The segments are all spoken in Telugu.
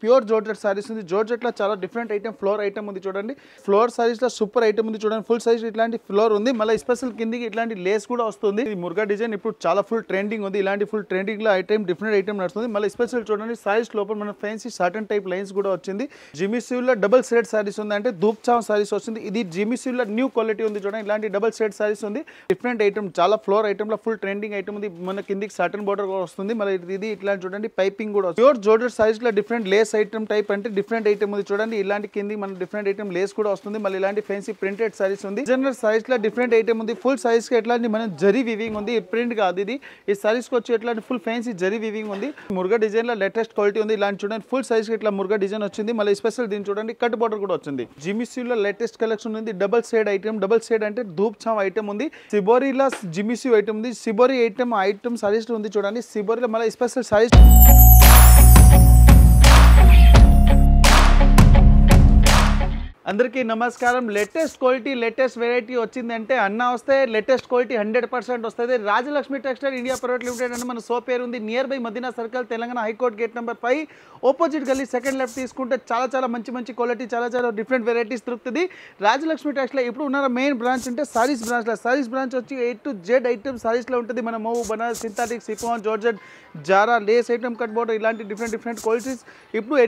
ప్యూర్ జార్జెట్ సారీస్ ఉంది. జార్జెట్ లో చాలా డిఫరెంట్ ఐటమ్ ఫ్లోర్ ఐటమ్ ఉంది చూడండి. ఫ్లోర్ సారీస్ లో సూపర్ ఐటమ్ ఉంది చూడండి. ఫుల్ సైజ్ ఇట్లాంటి ఫ్లోర్ ఉంది. మళ్ళీ స్పెషల్ కిందికి ఇట్లాంటి లేస్ కూడా వస్తుంది. ఈ మురుగా డిజైన్ ఇప్పుడు చాలా ఫుల్ ట్రెండింగ్ ఉంది. ఇలాంటి ఫుల్ ట్రెండింగ్ లో ఐటమ్ డిఫరెంట్ ఐటమ్ నడుస్తుంది. మళ్ళీ స్పెషల్ చూడండి సారీస్ లోపల మన ఫ్యాన్సీ సాటన్ టైప్ లైన్స్ కూడా వచ్చింది. జిమిసివ్ లో డబుల్ సెట్ సారీస్ ఉంది, అంటే ధూప్ చావ్ సారీస్ వస్తుంది. ఇది జిమిసివ్ లో న్యూ క్వాలిటీ ఉంది చూడండి. ఇలాంటి డబుల్ సెట్ సారీస్ ఉంది. డిఫరెంట్ ఐటమ్ చాలా ఫ్లోర్ ఐటమ్ లో ఫుల్ ట్రెండింగ్ ఐటమ్ ఉంది. మన కిందికి సాటన్ బోర్డర్ కూడా వస్తుంది. మళ్ళీ ఇది ఇట్లా చూడండి పైపింగ్ కూడా ప్యూర్ జార్జెట్ సారీస్ లో డిఫరెంట్ లేస్ ఐటమ్ టైప్ అంటే డిఫరెంట్ ఐటమ్ ఉంది చూడండి. ఇలాంటి కింది మన డిఫరెంట్ ఐటమ్ లేస్ కూడా వస్తుంది. మళ్ళీ ఇలాంటి ఫ్యాన్సీ ప్రింటెడ్ సారీస్ ఉంది. డిజైనర్ సారీస్ లో డిఫరెంట్ ఐటమ్ ఉంది. ఫుల్ సారీస్ కి ఎట్లాంటి మన జరీ వివింగ్ ఉంది. ప్రింట్ కాదు ఇది. ఈ సారీస్ కి వచ్చి ఎట్లాంటి ఫుల్ ఫ్యాన్సీ జరీ వివింగ్ ఉంది. మురుగా డిజైన్ లో లేటెస్ట్ క్వాలిటీ ఉంది. ఇలాంటి చూడండి ఫుల్ సైజ్ కి ఇట్లా మురుగా డిజైన్ వచ్చింది. మళ్ళీ స్పెషల్ దీని చూడండి కట్ బోర్డర్ కూడా వచ్చింది. జిమిసివ్ లో లేటెస్ట్ కలెక్షన్ ఉంది. Double shade item. Double shade అంటే ధూప్ చావ్ ఐటమ్ ఉంది. సిబోరీలో జిమిసివ్ ఐటమ్ ఉంది. సిబోరీ ఐటమ్ సారీస్ ఉంది చూడండి. సిబోరీలో మళ్ళీ స్పెషల్ సారీస్. అందరికీ నమస్కారం. లేటెస్ట్ క్వాలిటీ లేటెస్ట్ వెరైటీ వచ్చిందంటే అన్న వస్తే లేటెస్ట్ క్వాలిటీ 100% వస్తుంది. Rajalakshmi textile India private limited అంటే మన సో పేరు ఉంది. Near by Madina circle, Telangana high court gate number 5 opposite గల్లీ సెకండ్ లెఫ్ట్ తీసుకుంటే చాలా మంచి క్వాలిటీ చాలా డిఫరెంట్ వెరైటీస్ దొరుకుతుంది. రాజలక్ష్మి టెక్స్టైల్ ఇప్పుడు ఉన్న మెయిన్ బ్రాంచ్ అంటే సారీస్ బ్రాంచ్లో. సారీస్ బ్రాంచ్ వచ్చి A to Z ఐటమ్ సారీస్లో ఉంటుంది. మన Mau Banaras synthetic chiffon georgette జారా లేస్ ఐటమ్ కట్ బోర్డర్ ఇలాంటి డిఫరెంట్ క్వాలిటీస్ ఇప్పుడు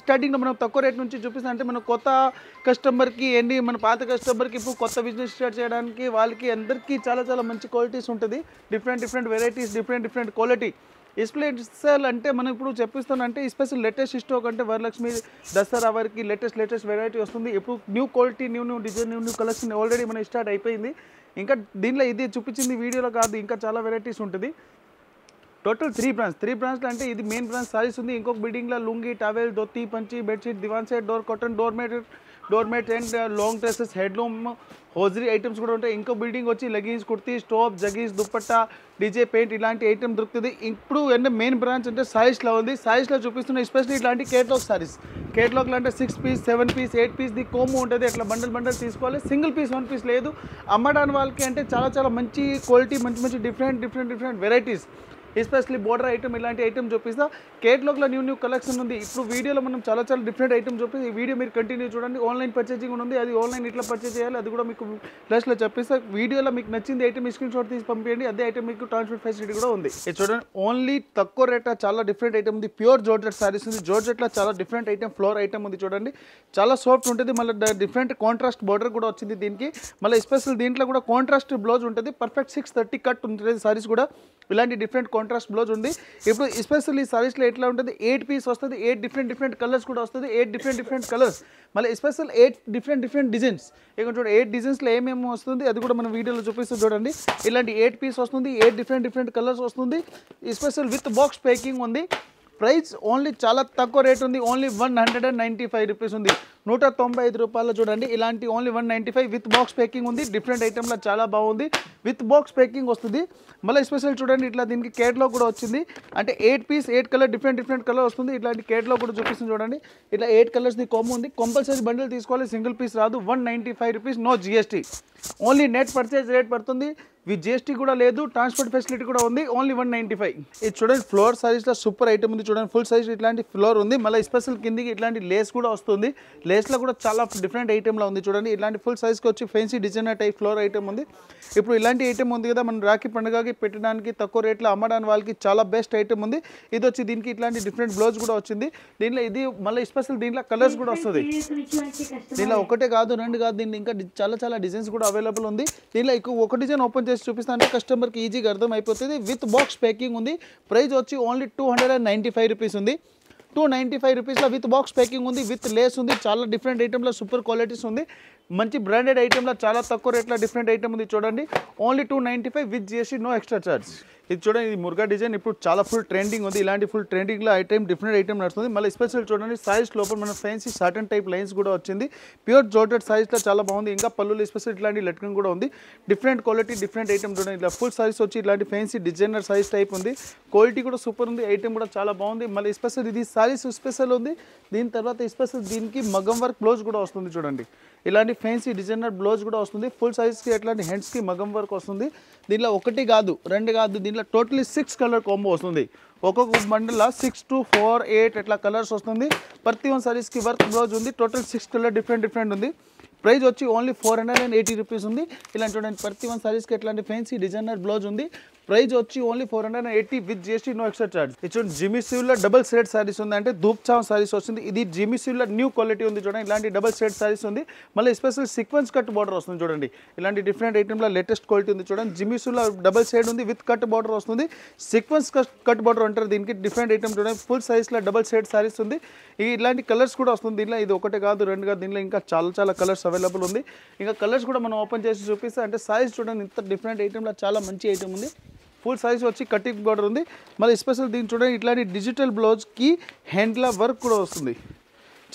స్టార్టింగ్లో మనం తక్కువ రేట్ నుంచి చూపిస్తాం. అంటే మనం కొత్త కస్టమర్కి ఏంటి మన పాత కస్టమర్కి ఇప్పుడు కొత్త బిజినెస్ స్టార్ట్ చేయడానికి వాళ్ళకి అందరికీ చాలా మంచి క్వాలిటీస్ ఉంటుంది. Different varieties different quality. Special అంటే మనం ఇప్పుడు చెప్పిస్తానంటే స్పెషల్ లేటెస్ట్ స్టాక్ అంటే వరలక్ష్మి దసరా వరకు లేటెస్ట్ వెరైటీ వస్తుంది. ఇప్పుడు new quality new design new collection already మనం స్టార్ట్ అయిపోయింది. ఇంకా దీనిలో ఇది చూపించింది వీడియోలో కాదు, ఇంకా చాలా వెరైటీస్ ఉంటుంది. టోటల్ 3 బ్రాంచ్లు అంటే ఇది మెయిన్ బ్రాంచ్ సారీస్ ఉంది. ఇంకొక బిల్డింగ్లో లుంగి, టవెల్, ధోతి, పంచి, bedsheet, divan set, door cotton, doormat and long dresses, handloom, hosiery items కూడా ఉంటాయి. ఇంకో బిల్డింగ్ వచ్చి లెగిన్స్, కుర్తీ, స్టోప్, జగీస్, దుప్పట్టా, డీజే పెయింట్ ఇలాంటి ఐటమ్ దొరుకుతుంది. ఇప్పుడు అంటే మెయిన్ బ్రాంచ్ అంటే సారీస్లో ఉంది. సారీస్లో చూపిస్తున్న ఎస్పెషల్లీ ఇలాంటి కేటలాగ్ సారీస్. కేటలాగ్లో అంటే 6 పీస్, 7 పీస్, 8 పీస్ ది కోము ఉంటుంది. అట్లా బండల్ తీసుకోవాలి. సింగిల్ పీస్ 1 పీస్ లేదు. అమ్మడానికి వాళ్ళకి అంటే చాలా మంచి క్వాలిటీ మంచి different varieties. Especially border item ఇలాంటి ఐటమ్ చూపిస్తా. కేటలాగ్లో న్యూ కలెక్షన్ ఉంది. ఇప్పుడు వీడియోలో మనం చాలా డిఫరెంట్ ఐటమ్ చూపిస్తాం. ఈ వీడియో మీరు కంటిన్యూ చూడండి. ఆన్లైన్ పర్చేసింగ్ ఉంది. అది ఆన్లైన్ ఇట్లా పర్చేస్ చేయాలి అది కూడా మీకు ప్లస్లో చెప్పిస్తా. వీడియోలో మీకు నచ్చింది ఐటమ్ స్క్రీన్ షాట్ తీసి పంపించండి. అదే ఐటమ్ మీకు ట్రాన్స్పోర్ట్ ఫెసిలిటీ కూడా ఉంది. ఇది చూడండి ఓన్లీ తక్కువ రేట్ చాలా డిఫరెంట్ ఐటమ్ ఉంది. ప్యూర్ జార్జెట్ సారీస్ ఉంది. జార్జెట్లో చాలా డిఫరెంట్ ఐటమ్ ఫ్లోర్ ఐటమ్ ఉంది చూడండి. చాలా సాఫ్ట్ ఉంటుంది. మళ్ళీ డిఫరెంట్ కాంట్రాస్ట్ బోర్డర్ కూడా వచ్చింది దీనికి. మళ్ళీ స్పెషల్ దీంట్లో కూడా కాంట్రాస్ట్ బ్లౌజ్ ఉంటుంది. పర్ఫెక్ట్ 630 కట్ ఉంటుంది సారీస్ కూడా. ఇలాంటి డిఫరెంట్ కాంట్రాస్ట్ బ్లౌజ్ ఉంది. ఇప్పుడు ఎస్పెషల్లీ సారీస్లో ఎట్లా ఉంటుంది 8 పీస్ వస్తుంది. 8 డిఫరెంట్ కలర్స్ కూడా వస్తుంది. 8 డిఫరెంట్ కలర్స్. మళ్ళీ స్పెషల్ 8 డిఫరెంట్ డిజైన్స్. ఇక్కడ చూడండి 8 డిజైన్స్లో ఏమేమి వస్తుంది అది కూడా మనం వీడియోలో చూపిస్తూ చూడండి. ఇలాంటి 8 పీస్ వస్తుంది. 8 డిఫరెంట్ కలర్స్ వస్తుంది. స్పెషల్ విత్ బాక్స్ ప్యాకింగ్ ఉంది. ప్రైస్ ఓన్లీ చాలా తక్కువ రేట్ ఉంది. ఓన్లీ 195 రూపీస్ ఉంది. 195 రూపాయలు చూడండి. ఇలాంటి ఓన్లీ 195 విత్ బాక్స్ ప్యాకింగ్ ఉంది. డిఫరెంట్ ఐటమ్లో చాలా బాగుంది. విత్ బాక్స్ ప్యాకింగ్ వస్తుంది. మళ్ళీ స్పెషల్ చూడండి ఇట్లా దీనికి కేటలాగ్ కూడా వచ్చింది. అంటే 8 పీస్ 8 కలర్ డిఫరెంట్ కలర్ వస్తుంది. ఇట్లాంటి కేటలాగ్ కూడా చూపిస్తుంది చూడండి. ఇట్లా 8 కలర్స్ది కొమ్ము ఉంది. కంపల్సరీ బండిల్ తీసుకోవాలి. సింగిల్ పీస్ రాదు. 195 rupees no GST. Only net purchase rate పడుతుంది. విత్ GST కూడా లేదు. ట్రాన్స్పోర్ట్ ఫెసిలిటీ కూడా ఉంది. ఓన్లీ 195. ఇది చూడండి ఫ్లోర్ సారీస్లో సూపర్ ఐటమ్ ఉంది చూడండి. ఫుల్ సైజ్ ఇట్లాంటి ఫ్లోర్ ఉంది. మళ్ళీ స్పెషల్ కిందికి ఇట్లాంటి లేస్ కూడా వస్తుంది. లేస్లో కూడా చాలా డిఫరెంట్ ఐటమ్లో ఉంది చూడండి. ఇలాంటి ఫుల్ సైజ్కి వచ్చి fancy designer type floor item ఉంది. ఇప్పుడు ఇలాంటి ఐటమ్ ఉంది కదా మనం రాఖీ పండుగకి పెట్టడానికి తక్కువ రేట్లో అమ్మడానికి వాళ్ళకి చాలా బెస్ట్ ఐటమ్ ఉంది. ఇది వచ్చి దీనికి ఇట్లాంటి డిఫరెంట్ బ్లౌజ్ కూడా వచ్చింది. దీనిలో ఇది మళ్ళీ స్పెషల్ దీంట్లో కలర్స్ కూడా వస్తుంది. దీనిలో ఒకటే కాదు 2 కాదు. దీంట్లో ఇంకా చాలా డిజైన్స్ కూడా అవైలబుల్ ఉంది. దీనిలో ఒక డిజైన్ ఓపెన్ చేసి చూపిస్తాను కస్టమర్కి ఈజీగా అర్థం అయిపోతుంది. విత్ బాక్స్ ప్యాకింగ్ ఉంది. ప్రైస్ వచ్చి ఓన్లీ 295 రూపీస్ ఉంది. 295 రూపీస్లో విత్ బాక్స్ ప్యాకింగ్ ఉంది. విత్ లేస్ ఉంది. చాలా డిఫరెంట్ ఐటమ్లో సూపర్ క్వాలిటీస్ ఉంది. మంచి బ్రాండెడ్ ఐటమ్లో చాలా తక్కువ రేట్లో డిఫరెంట్ ఐటమ్ ఉంది చూడండి. Only 295 with GST no extra charge. ఇది చూడండి ఇది మురుగా డిజైన్ ఇప్పుడు చాలా ఫుల్ ట్రెండింగ్ ఉంది. ఇలాంటి ఫుల్ ట్రెండింగ్లో డిఫరెంట్ ఐటమ్ నడుస్తుంది. మళ్ళీ స్పెషల్ చూడండి సారీస్ లోపల మన ఫ్యాన్సీ సాటన్ టైప్ లైన్స్ కూడా వచ్చింది. ప్యూర్ జార్జెట్ సారీస్లో చాలా బాగుంది. ఇంకా పళ్ళులు స్పెషల్ ఇట్లాంటి లట్కన్ కూడా ఉంది. డిఫరెంట్ క్వాలిటీ డిఫరెంట్ ఐటమ్ చూడండి. ఇట్లా ఫుల్ సారీస్ వచ్చి ఇలాంటి ఫ్యాన్సీ డిజైనర్ సారీస్ టైప్ ఉంది. క్వాలిటీ కూడా సూపర్ ఉంది. ఐటమ్ కూడా చాలా బాగుంది. మళ్ళీ స్పెషల్ ఇది సారీస్ స్పెషల్ ఉంది. దీని తర్వాత స్పెషల్ దీనికి మగ్గం వర్క్ బ్లౌజ్ కూడా వస్తుంది చూడండి. ఇలాంటి ఫ్యాన్సీ డిజైనర్ బ్లౌజ్ కూడా వస్తుంది ఫుల్ సైజ్కి ఎట్లాంటి హ్యాండ్స్కి మగం వర్క్ వస్తుంది దీనిలో ఒకటి కాదు రెండు కాదు దీనిలో టోటలీ 6 కలర్ కాంబో వస్తుంది ఒక్కొక్క బండిలో 6 to 4 8 ఇట్లా కలర్స్ వస్తుంది ప్రతి వన్ సారీస్కి వర్క్ బ్లౌజ్ ఉంది టోటల్ 6 కలర్ డిఫరెంట్ ఉంది ప్రైస్ వచ్చి ఓన్లీ 480 రూపీస్ ఉంది ఇలాంటి చూడండి ప్రతి వన్ సారీస్కి ఎట్లాంటి ఫ్యాన్సీ డిజైనర్ బ్లౌజ్ ఉంది ప్రైస్ వచ్చి only 480 with GST no extra charge ఇది చూడండి జిమ్మి సివిల్లో డబుల్ సెట్ సారీస్ ఉంది అంటే ధూప్ చావ్ సారీస్ వస్తుంది ఇది జిమ్మి సివిల్లో న్యూ క్వాలిటీ ఉంది చూడండి ఇలాంటి డబుల్ సెట్ సారీస్ ఉంది మళ్ళీ స్పెషల్ సీక్వెన్స్ కట్ బార్డర్ వస్తుంది చూడండి ఇలాంటి డిఫరెంట్ ఐటమ్లో లేటెస్ట్ క్వాలిటీ ఉంది చూడండి జిమ్మి సివిల్లో డబుల్ సెట్ ఉంది విత్ కట్ బార్డర్ వస్తుంది సీక్వెన్స్ కట్ బార్డర్ అంటారు దీనికి డిఫరెంట్ ఐటమ్ చూడండి ఫుల్ సైజ్లో డబుల్ సెట్ సారీస్ ఉంది ఇలాంటి కలర్స్ కూడా వస్తుంది దీనిలో ఇది ఒకటే కాదు రెండు కాదు దీనిలో ఇంకా చాలా కలర్స్ అవైలబుల్ ఉంది ఇంకా కలర్స్ కూడా మనం ఓపెన్ చేసి చూపిస్తే అంటే సైజ్ చూడండి ఇంత డిఫరెంట్ ఐటమ్లో చాలా మంచి ఐటమ్ ఉంది ఫుల్ సైజ్ వచ్చి కటింగ్ బార్డర్ ఉంది మళ్ళీ స్పెషల్ దీన్ని చూడండి ఇట్లాంటి డిజిటల్ బ్లౌజ్కి హ్యాండ్ల వర్క్ కూడా వస్తుంది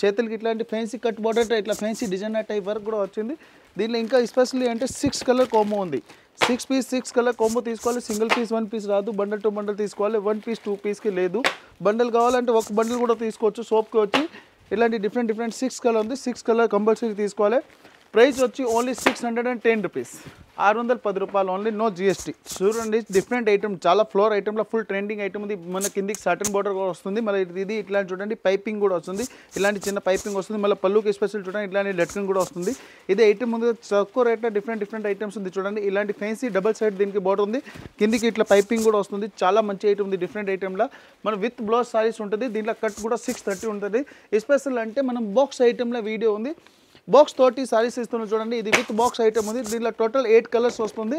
చేతులకి ఇట్లాంటి ఫ్యాన్సీ కట్ బార్డర్ ఇట్లా ఫ్యాన్సీ డిజైనర్ టైప్ వర్క్ కూడా వచ్చింది దీనిలో ఇంకా స్పెషల్లీ అంటే 6 కలర్ కాంబో ఉంది 6 పీస్ 6 కలర్ కాంబో తీసుకోవాలి సింగిల్ పీస్ 1 పీస్ రాదు బండల్ టు బండల్ తీసుకోవాలి 1 పీస్ 2 పీస్కి లేదు బండల్ కావాలంటే ఒక బండల్ కూడా తీసుకోవచ్చు సోప్కి వచ్చి ఇలాంటి డిఫరెంట్ 6 కలర్ ఉంది 6 కలర్ కంపల్సరీ తీసుకోవాలి ప్రైస్ వచ్చి ఓన్లీ 610 రూపీస్ 610 రూపాయలు ఓన్లీ నో జిఎస్టీ చూడండి డిఫరెంట్ ఐటమ్ చాలా ఫ్లోర్ ఐటమ్లో ఫుల్ ట్రెండింగ్ ఐటమ్ ఉంది మన కిందికి సాటన్ బార్డర్ కూడా వస్తుంది మళ్ళీ ఇది ఇట్లాంటి చూడండి పైపింగ్ కూడా వస్తుంది ఇలాంటి చిన్న పైపింగ్ వస్తుంది మళ్ళీ పళ్ళుకి స్పెషల్ చూడండి ఇట్లాంటి లెట్కన్ కూడా వస్తుంది ఇది ఐటమ్ ఉంది తక్కువ రేట్లో డిఫరెంట్ ఐటమ్స్ ఉంది చూడండి ఇలాంటి ఫ్యాన్సీ డబల్ సైడ్ దీనికి బార్డర్ ఉంది కిందికి ఇట్లా పైపింగ్ కూడా వస్తుంది చాలా మంచి ఐటమ్ ఉంది డిఫరెంట్ ఐటమ్లో మన విత్ బ్లౌజ్ సారీస్ ఉంటుంది దీంట్లో కట్ కూడా 630 ఉంటుంది స్పెషల్ అంటే మనం బాక్స్ ఐటమ్లో వీడియో ఉంది బాక్స్ తోటి సారీస్ ఇస్తున్నాం చూడండి ఇది విత్ బాక్స్ ఐటమ్ ఉంది దీనిలో టోటల్ 8 కలర్స్ వస్తుంది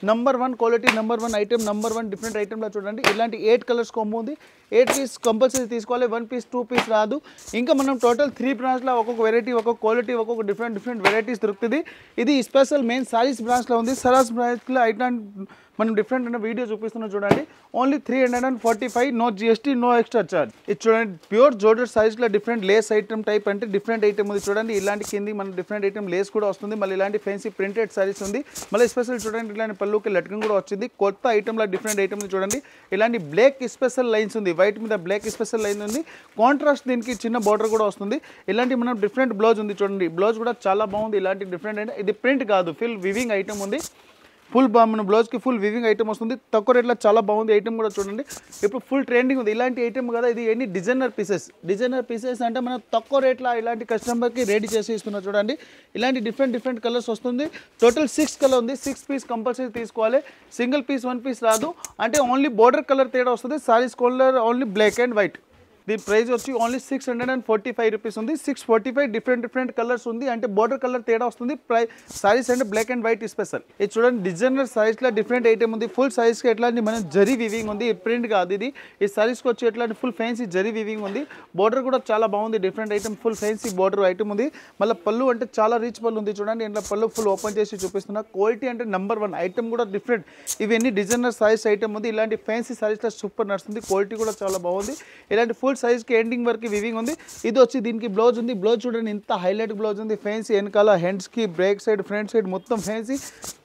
number 1 quality number 1 item number 1 different ఐటమ్లో చూడండి ఇలాంటి 8 కలర్స్ కాంబో ఉంది 8 పీస్ కంపల్సరీ తీసుకోవాలి 1 పీస్ 2 పీస్ రాదు ఇంకా మనం టోటల్ 3 బ్రాంచ్లో ఒక్కొక్క వెరైటీ ఒక్కొక్క క్వాలిటీ ఒక్కొక్క డిఫరెంట్ వెరైటీస్ దొరుకుతుంది ఇది స్పెషల్ మెయిన్ సారీస్ బ్రాంచ్లో ఉంది సరాస్ బ్రాంచ్లో ఐటమ్ మనం డిఫరెంట్ అనే వీడియో చూపిస్తున్నాం చూడండి only 345 no GST no extra charge ఇది చూడండి ప్యూర్ జోర్జెట్ సైజ్లో డిఫరెంట్ లేస్ ఐటమ్ టైప్ అంటే డిఫరెంట్ ఐటమ్ ఉంది చూడండి ఇలాంటి కింది మన డిఫరెంట్ ఐటమ్ లేస్ కూడా వస్తుంది మళ్ళీ ఇలాంటి ఫ్యాన్సీ ప్రింటెడ్ సారీస్ ఉంది మళ్ళీ స్పెషల్ చూడండి ఇలాంటి పళ్ళుకి లట్కన్ కూడా వచ్చింది కొత్త ఐటమ్లో డిఫరెంట్ ఐటమ్ చూడండి ఇలాంటి బ్లాక్ స్పెషల్ లైన్స్ ఉంది వైట్ మీద బ్లాక్ స్పెషల్ లైన్ ఉంది కాంట్రాస్ట్ దీనికి చిన్న బార్డర్ కూడా వస్తుంది ఇలాంటి మనం డిఫరెంట్ బ్లౌజ్ ఉంది చూడండి బ్లౌజ్ కూడా చాలా బాగుంది ఇలాంటి డిఫరెంట్ అంటే ఇది ప్రింట్ కాదు ఫుల్ వివింగ్ ఐటమ్ ఉంది ఫుల్ మన బ్లౌజ్కి ఫుల్ వివింగ్ ఐటమ్ వస్తుంది తక్కువ రేట్లో చాలా బాగుంది ఐటమ్ కూడా చూడండి ఇప్పుడు ఫుల్ ట్రెండింగ్ ఉంది ఇలాంటి ఐటమ్ కదా ఇది ఎన్ని డిజైనర్ పీసెస్ అంటే మనం తక్కువ రేట్లో ఇలాంటి కస్టమర్కి రెడీ చేసి ఇస్తున్నాం చూడండి ఇలాంటి డిఫరెంట్ కలర్స్ వస్తుంది టోటల్ 6 కలర్ ఉంది 6 పీస్ కంపల్సరీ తీసుకోవాలి సింగిల్ పీస్ 1 పీస్ రాదు అంటే ఓన్లీ బోర్డర్ కలర్ తేడా వస్తుంది sarees colour only black and white దీని ప్రైస్ వచ్చి ఓన్లీ 645 రూపీస్ ఉంది 645 డిఫరెంట్ కలర్స్ ఉంది అంటే బోర్డర్ కలర్ తేడా వస్తుంది సారీస్ అంటే బ్లాక్ అండ్ వైట్ స్పెషల్ ఇది చూడండి డిజైనర్ సారీస్లో డిఫరెంట్ ఐటమ్ ఉంది ఫుల్ సారీస్కి ఎట్లాంటి మనం జరీ వివింగ్ ఉంది ప్రింట్ కాదు ఇది ఈ సారీస్కి వచ్చి ఎట్లాంటి ఫుల్ ఫ్యాన్సీ జరీ వివింగ్ ఉంది బోర్డర్ కూడా చాలా బాగుంది different item full fancy border item ఉంది మళ్ళీ పళ్ళు అంటే చాలా రీచ్ పళ్ళు ఉంది చూడండి ఇంట్లో పళ్ళు ఫుల్ ఓపెన్ చేసి చూపిస్తున్నా క్వాలిటీ అంటే నంబర్ 1 ఐటమ్ కూడా డిఫరెంట్ ఇవన్నీ డిజైనర్ సారీస్ ఐటమ్ ఉంది ఇలాంటి ఫ్యాన్సీ సారీస్లో సూపర్ నడుస్తుంది క్వాలిటీ కూడా చాలా బాగుంది ఇలాంటి ఫుల్ సైజ్కి ఎండింగ్ వరకు వివింగ్ ఉంది ఇది వచ్చి దీనికి బ్లౌజ్ ఉంది బ్లౌజ్ చూడండి ఇంత హైలైట్ బ్లౌజ్ ఉంది ఫ్యాన్సీ వెనకాల హ్యాండ్స్కి బ్రేక్ సైడ్ ఫ్రంట్ సైడ్ మొత్తం ఫ్యాన్సీ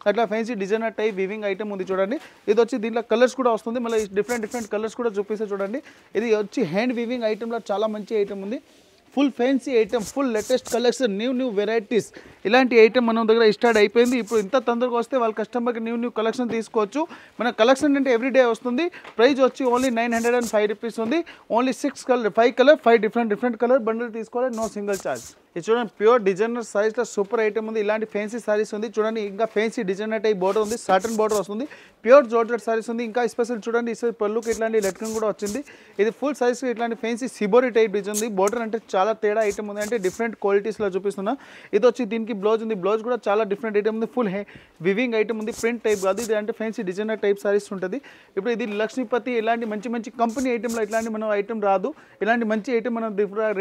అట్లా fancy designer type weaving item ఉంది చూడండి ఇది వచ్చి దీంట్లో కలర్స్ కూడా వస్తుంది మళ్ళీ డిఫరెంట్ కలర్స్ కూడా చూపిస్తే చూడండి ఇది వచ్చి హ్యాండ్ వివింగ్ ఐటమ్లో చాలా మంచి ఐటమ్ ఉంది full fancy item full latest collection new varieties ఇలాంటి ఐటమ్ మన దగ్గర స్టార్ట్ అయిపోయింది ఇప్పుడు ఇంత తొందరగా వస్తే వాళ్ళ కస్టమర్కి న్యూ కలెక్షన్ తీసుకోవచ్చు మన కలెక్షన్ అంటే ఎవ్రీడే వస్తుంది ప్రైస్ వచ్చి ఓన్లీ 905 రూపీస్ ఉంది only 5 colour 5 different colour bundle తీసుకోవాలి నో సింగిల్ ఛార్జ్ ఇది చూడండి ప్యూర్ డిజైనర్ సైజ్లో సూపర్ ఐటమ్ ఉంది ఇలాంటి ఫ్యాన్సీ సారీస్ ఉంది చూడండి ఇంకా ఫ్యాన్సీ డిజైనర్ టైప్ బోర్డర్ ఉంది సాటన్ బోర్డర్ వస్తుంది ప్యూర్ జోర్జెట్ సారీస్ ఉంది ఇంకా స్పెషల్ చూడండి ఈ పళ్ళుకి ఇట్లాంటి లెట్కన్ కూడా వచ్చింది ఇది ఫుల్ సైజ్ ఇట్లాంటి ఫ్యాన్సీ సిబోరీ టైప్ డిజైన్ ఉంది బోర్డర్ అంటే చాలా తేడా ఐటమ్ ఉంది అంటే డిఫరెంట్ క్వాలిటీస్లో చూపిస్తున్నా ఇది వచ్చి దీనికి బ్లౌజ్ ఉంది బ్లౌజ్ కూడా చాలా డిఫరెంట్ ఐటమ్ ఉంది ఫుల్ వివింగ్ ఐటమ్ ఉంది ప్రింట్ టైప్ కాదు ఇది అంటే ఫ్యాన్సీ డిజైనర్ టైప్ సారీస్ ఉంటుంది ఇప్పుడు ఇది లక్ష్మీపతి ఇలాంటి మంచి కంపెనీ ఐటమ్లో ఇట్లాంటి మనం ఐటమ్ రాదు ఇలాంటి మంచి ఐటమ్ మనం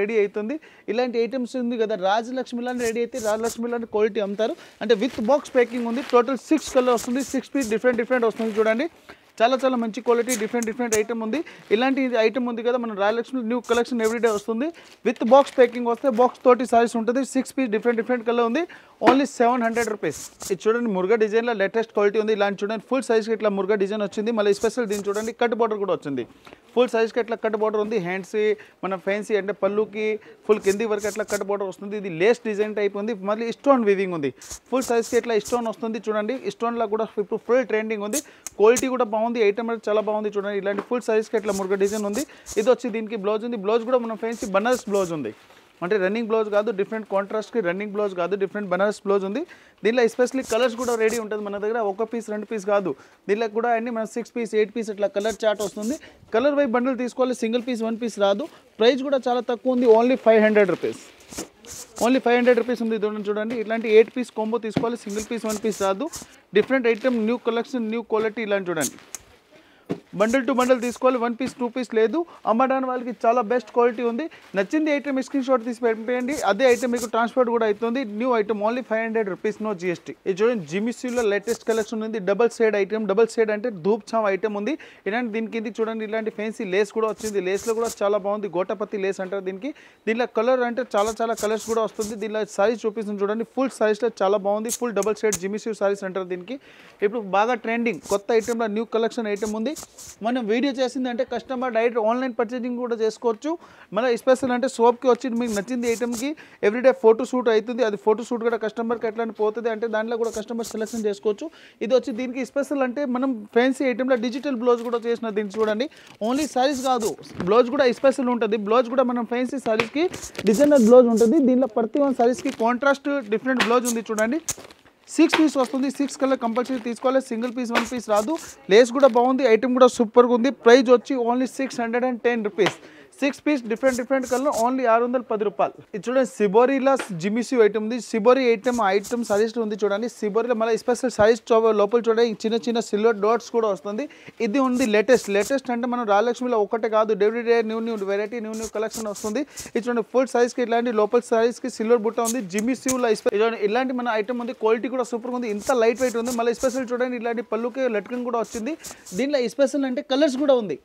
రెడీ అవుతుంది ఇలాంటి ఐటమ్స్ ఉంది కదా రాజలక్ష్మి లాంటి రెడీ అయితే రాజలక్ష్మి లాంటి క్వాలిటీ అమ్ముతారు అంటే విత్ బాక్స్ ప్యాకింగ్ ఉంది టోటల్ 6 కలర్ వస్తుంది 6 పీస్ డిఫరెంట్ వస్తుంది చూడండి చాలా చాలా మంచి క్వాలిటీ డిఫరెంట్ ఐటమ్ ఉంది. ఇలాంటి ఐటమ్ ఉంది కదా మన రాయలక్ష్మి న్యూ కలెక్షన్ ఎవ్రీడే వస్తుంది. విత్ బాక్స్ ప్యాకింగ్ వస్తే బాక్స్ తోటి సారీస్ ఉంటుంది. 6 పీస్ డిఫరెంట్ కలర్ ఉంది. Only 700 rupees. ఇది చూడండి మురుగా డిజైన్లో లేటెస్ట్ క్వాలిటీ ఉంది. ఇలాంటి చూడండి ఫుల్ సైజ్కి ఇట్లా మురుగా డిజైన్ వచ్చింది. మళ్ళీ స్పెషల్ దీన్ని చూడండి కట్ బార్డర్ కూడా వచ్చింది. ఫుల్ సైజ్కి ఇట్లా కట్ బార్డర్ ఉంది. హ్యాండ్స్ మన ఫ్యాన్సీ అంటే పళ్ళుకి ఫుల్ కింది వరకు అట్లా కట్ బార్డర్ వస్తుంది. ఇది లేస్ డిజైన్ టైప్ ఉంది. మళ్ళీ స్టోన్ వీవింగ్ ఉంది. ఫుల్ సైజ్కి ఇట్లా స్టోన్ వస్తుంది. చూడండి స్టోన్లో కూడా ఇప్పుడు ఫుల్ ట్రెండింగ్ ఉంది. క్వాలిటీ కూడా బాగుంది. ఐటమ్ అయితే చాలా బాగుంది. చూడండి ఇలాంటి ఫుల్ సైజ్కి ఇట్లా మురుగా డిజైన్ ఉంది. ఇది వచ్చి దీనికి బ్లౌజ్ ఉంది. బ్లౌజ్ కూడా మన ఫ్యాన్సీ బనారస్ బ్లౌజ్ ఉంది. అంటే రన్నింగ్ బ్లౌజ్ కాదు, డిఫరెంట్ కాంట్రాస్ట్కి రన్నింగ్ బ్లౌజ్ కాదు, డిఫరెంట్ బనారస్ బ్లౌజ్ ఉంది. దీనిలో ఎస్పెషల్లీ కలర్స్ కూడా రెడీ ఉంటుంది మన దగ్గర. ఒక పీస్ 2 పీస్ కాదు, దీనిలో కూడా అన్ని మన 6 పీస్ 8 పీస్ ఇట్లా కలర్ చార్ట్ వస్తుంది. కలర్ వైజ్ బండిల్ తీసుకోవాలి. సింగిల్ పీస్ 1 పీస్ రాదు. ప్రైస్ కూడా చాలా తక్కువ ఉంది. Only 500 rupees. ఓన్లీ 500 రూపీస్ ఉంది. చూడండి ఇట్లాంటి 8 పీస్ కాంబో తీసుకోవాలి. సింగిల్ పీస్ 1 పీస్ రాదు. Different item, new collection, new quality. ఇలాంటి చూడండి బండిల్ టు బండిల్ తీసుకోవాలి. 1 పీస్ 2 పీస్ లేదు. అమ్మడానికి వాళ్ళకి చాలా బెస్ట్ క్వాలిటీ ఉంది. నచ్చింది ఐటమ్ స్క్రీన్ షాట్ తీసి పంపేయండి. అదే ఐటమ్ మీకు ట్రాన్స్పోర్ట్ కూడా అవుతుంది. New item only 500 rupees, no GST. ఇది చూడండి జిమిసీలో లేటెస్ట్ కలెక్షన్ ఉంది. Double shade item. Double shade అంటే ధూప్ ఛావ్ ఐటమ్ ఉంది. ఇలాంటి దీని కింద చూడండి ఇలాంటి ఫ్యాన్సీ లేస్ కూడా వచ్చింది. లేస్లో కూడా చాలా బాగుంది. గోటపత్తి లేస్ అంటారు దీనికి. దీనిలో కలర్ అంటే చాలా కలర్స్ కూడా వస్తుంది. దీనిలో సారీస్ చూపిస్తుంది చూడండి. ఫుల్ సారీస్లో చాలా బాగుంది. ఫుల్ డబల్ షేడ్ జిమిసీ సారీస్ అంటారు దీనికి. ఇప్పుడు బాగా ట్రెండింగ్ కొత్త ఐటమ్లో న్యూ కలెక్షన్ ఐటమ్ ఉంది. మనం వీడియో చేసిందంటే కస్టమర్ డైరెక్ట్ ఆన్లైన్ పర్చేసింగ్ కూడా చేసుకోవచ్చు. మన స్పెషల్ అంటే షాప్కి వచ్చి మీకు నచ్చింది ఐటమ్కి ఎవ్రీడే ఫోటో షూట్ అవుతుంది. అది ఫోటో షూట్ కూడా కస్టమర్కి ఎట్లా పోతుంది అంటే దాంట్లో కూడా కస్టమర్ సెలెక్షన్ చేసుకోవచ్చు. ఇది వచ్చి దీనికి స్పెషల్ అంటే మనం ఫ్యాన్సీ ఐటమ్లో డిజిటల్ బ్లౌజ్ కూడా చేసిన దీన్ని చూడండి. ఓన్లీ సారీస్ కాదు, బ్లౌజ్ కూడా స్పెషల్ ఉంటుంది. బ్లౌజ్ కూడా మనం ఫ్యాన్సీ సారీస్కి డిజైనర్ బ్లౌజ్ ఉంటుంది. దీనిలో ప్రతి 1 సారీస్కి కాంట్రాస్ట్ డిఫరెంట్ బ్లౌజ్ ఉంది. చూడండి 6 పీస్ వస్తుంది. 6 కలర్ కంపల్సరీ తీసుకోవాలి. సింగిల్ పీస్ 1 పీస్ రాదు. లేస్ కూడా బాగుంది. ఐటమ్ కూడా సూపర్గా ఉంది. ప్రైస్ వచ్చి only 610 rupees. 6 piece different colour only 610 రూపాయలు. ఇది చూడండి సిబోరీలో జిమిసీ ఐటమ్ ఉంది. సిబోరీ ఐటమ్ సారీస్లో ఉంది. చూడండి సిబోరీలో మళ్ళీ స్పెషల్ సారీస్ లోపల చూడండి చిన్న సిల్వర్ డాట్స్ కూడా వస్తుంది. ఇది ఉంది లేటెస్ట్ అంటే మనం రాయలక్ష్మిలో ఒకటే కాదు, day new variety new collection వస్తుంది. ఇది చూడండి ఫుల్ సైజ్కి ఇలాంటి లోపల సారీస్కి సిల్వర్ బుట్ట ఉంది. జిమిసీలో ఇలాంటి మన ఐటమ్ ఉంది. క్వాలిటీ కూడా సూపర్గా ఉంది. ఇంత లైట్ వెయిట్ ఉంది. మళ్ళీ స్పెషల్ చూడండి ఇలాంటి పళ్ళుకి లట్కన్ కూడా వచ్చింది. దీనిలో స్పెషల్ అంటే కలర్స్ కూడా ఉంది.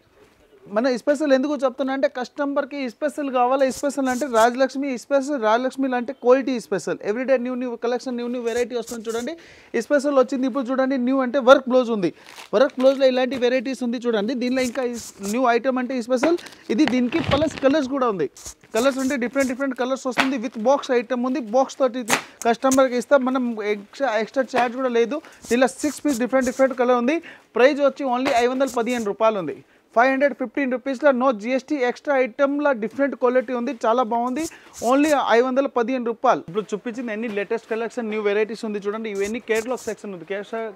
మన స్పెషల్ ఎందుకు చెప్తున్నా అంటే కస్టమర్కి స్పెషల్ కావాలి. స్పెషల్ అంటే రాజలక్ష్మి స్పెషల్. రాజలక్ష్మి అంటే quality special. Everyday new collection new variety వస్తుంది. చూడండి స్పెషల్ వచ్చింది. ఇప్పుడు చూడండి న్యూ అంటే వర్క్ బ్లౌజ్ ఉంది. వర్క్ బ్లౌజ్లో ఇలాంటి వెరైటీస్ ఉంది. చూడండి దీనిలో ఇంకా న్యూ ఐటమ్ అంటే స్పెషల్. ఇది దీనికి ప్లస్ కలర్స్ కూడా ఉంది. కలర్స్ అంటే డిఫరెంట్ కలర్స్ వస్తుంది. విత్ బాక్స్ ఐటమ్ ఉంది. బాక్స్ తోటి కస్టమర్కి ఇస్తాం. మనం ఎక్స్ట్రా ఛార్జ్ కూడా లేదు. దీనిలో 6 పీస్ డిఫరెంట్ కలర్ ఉంది. ప్రైస్ వచ్చి ఓన్లీ 515 రూపాయలు ఉంది. 515 రూపీస్లో నో GST. ఎక్స్ట్రా ఐటమ్లో డిఫరెంట్ క్వాలిటీ ఉంది. చాలా బాగుంది. ఓన్లీ 515 రూపాయలు. ఇప్పుడు చూపించింది అన్ని లేటెస్ట్ కలెక్షన్ న్యూ వెరైటీస్ ఉంది. చూడండి ఇవన్నీ కేటలాగ్ సెక్షన్ ఉంది.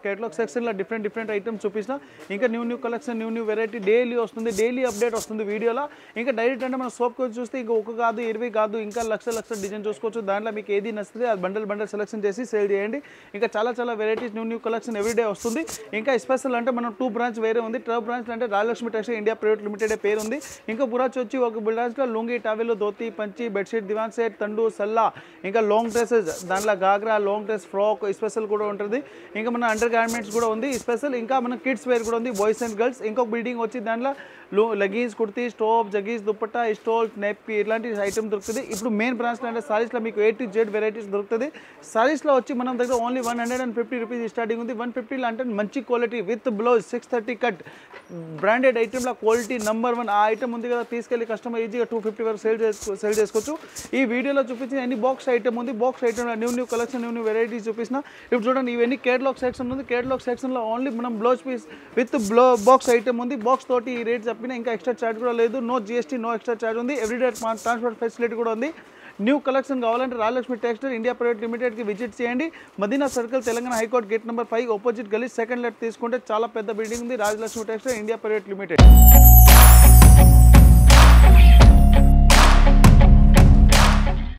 కేటలాగ్ సెక్షన్లో డిఫరెంట్ ఐటమ్స్ చూపించిన. ఇంకా new collection new variety daily వస్తుంది. డైలీ అప్డేట్ వస్తుంది వీడియోలో. ఇంకా డైరెక్ట్ అంటే మన షాప్కి వచ్చి చూస్తే ఇంకా 1 కాదు 20 కాదు ఇంకా లక్ష డిజైన్ చూసుకోవచ్చు. దాంట్లో మీకు ఏది నచ్చితే అది బండల్ సెలెక్షన్ చేసి సేల్ చేయండి. ఇంకా చాలా వెరైటీస్ న్యూ కలెక్షన్ ఎవ్రీడే వస్తుంది. ఇంకా స్పెషల్ అంటే మనం 2 బ్రాంచ్ వేరే ఉంది. 2 బ్రాంచ్ అంటే రాయలక్ష్మి ఇండియా ప్రైవేట్ లిమిటెడ్ పేరు ఉంది. ఇంకా బ్రాంచ్ వచ్చి ఒక బ్రాంచ్లో లుంగి, టవెల్, ధోతి, పంచి, బెడ్షీట్, దివాన్ సెట్, తండు, సల్లా, ఇంకా లాంగ్ డ్రెస్సెస్, దాంట్లో ghagra, long dress, frock special కూడా ఉంటుంది. ఇంకా మన అండర్ గార్మెంట్స్ కూడా ఉంది స్పెషల్. ఇంకా మన కిడ్స్ వేర్ కూడా ఉంది, బాయ్స్ అండ్ గర్ల్స్. ఇంకొక బిల్డింగ్ వచ్చి దాంట్లో లెగిన్స్, కుర్తీ, స్టోప్, జగీస్, దుప్పట్టా, స్టోల్, నెప్పి ఇలాంటి ఐటమ్ దొరుకుతుంది. ఇప్పుడు మెయిన్ బ్రాంచ్లో అంటే సారీస్లో మీకు A to Z వెరైటీస్ దొరుకుతుంది. సారీస్లో వచ్చి మనం దగ్గర ఓన్లీ 150 రూపీస్ స్టార్టింగ్ ఉంది. 150 అంటే మంచి quality with blouse 630 cut branded ఐటమ్లో క్వాలిటీ నెంబర్ 1. ఆ ఐటమ్ ఉంది కదా తీసుకెళ్ళి కస్టమర్ ఈజీగా 250 వరకు సేల్ చేసుకోవచ్చు. ఈ వీడియోలో చూపించిన అన్ని బాక్స్ ఐటమ్ ఉంది. Box item new collection new varieties చూపించిన. ఇప్పుడు చూడండి ఇవన్నీ కేటలాగ్ సెక్షన్ ఉంది. కేటలాగ్ సెక్షన్లో ఓన్లీ మనం blouse piece with box item ఉంది. బాక్స్ తోటి ఈ రేట్ చెప్పిన. ఇంకా ఎక్స్ట్రా ఛార్జ్ కూడా లేదు. No GST, no extra charge ఉంది. ఎవ్రీడే ట్రాన్స్పోర్ట్ ఫెసిలిటీ కూడా ఉంది. న్యూ కలెక్షన్ కావాలంటే రాయలక్ష్మి టెక్స్టైల్ ఇండియా ప్రైవేట్ లిమిటెడ్కి విజిట్ చేయండి. Madina circle, Telangana high court gate number 5 opposite గల్లీ, సెకండ్ లెఫ్ట్ తీసుకుంటే చాలా పెద్ద బిల్డింగ్ ఉంది. Rajalakshmi textile India private limited.